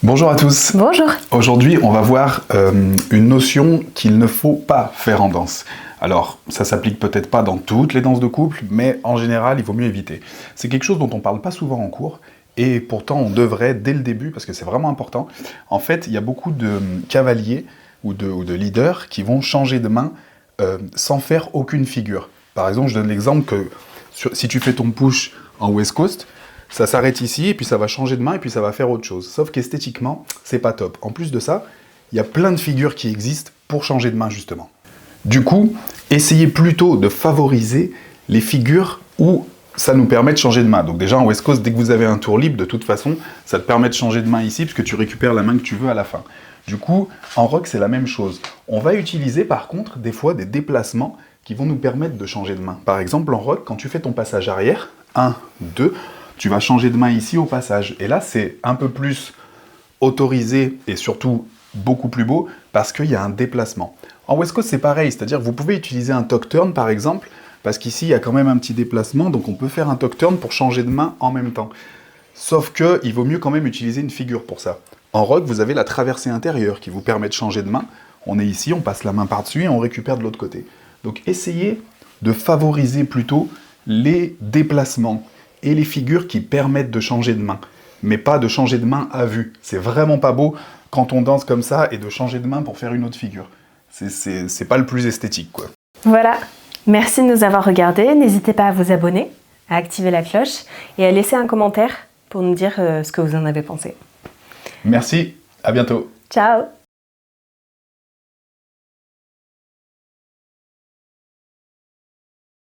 Bonjour à tous. Bonjour. Aujourd'hui, on va voir une notion qu'il ne faut pas faire en danse. Alors, ça s'applique peut-être pas dans toutes les danses de couple, mais en général, il vaut mieux éviter. C'est quelque chose dont on parle pas souvent en cours, et pourtant on devrait dès le début, parce que c'est vraiment important. En fait, il y a beaucoup de cavaliers ou de leaders qui vont changer de main sans faire aucune figure. Par exemple, je donne l'exemple que si tu fais ton push en West Coast, ça s'arrête ici, et puis ça va changer de main, et puis ça va faire autre chose. Sauf qu'esthétiquement, c'est pas top. En plus de ça, il y a plein de figures qui existent pour changer de main, justement. Du coup, essayez plutôt de favoriser les figures où ça nous permet de changer de main. Donc déjà, en West Coast, dès que vous avez un tour libre, de toute façon, ça te permet de changer de main ici, puisque tu récupères la main que tu veux à la fin. Du coup, en rock, c'est la même chose. On va utiliser, par contre, des fois, des déplacements qui vont nous permettre de changer de main. Par exemple, en rock, quand tu fais ton passage arrière, 1, 2, tu vas changer de main ici au passage. Et là, c'est un peu plus autorisé et surtout beaucoup plus beau parce qu'il y a un déplacement. En West Coast, c'est pareil, c'est-à-dire que vous pouvez utiliser un talk turn par exemple, parce qu'ici, il y a quand même un petit déplacement, donc on peut faire un talk turn pour changer de main en même temps. Sauf qu'il vaut mieux quand même utiliser une figure pour ça. En rock, vous avez la traversée intérieure qui vous permet de changer de main. On est ici, on passe la main par-dessus et on récupère de l'autre côté. Donc essayez de favoriser plutôt les déplacements et les figures qui permettent de changer de main, mais pas de changer de main à vue. C'est vraiment pas beau quand on danse comme ça et de changer de main pour faire une autre figure. C'est pas le plus esthétique, quoi. Voilà. Merci de nous avoir regardés. N'hésitez pas à vous abonner, à activer la cloche et à laisser un commentaire pour nous dire ce que vous en avez pensé. Merci, à bientôt. Ciao.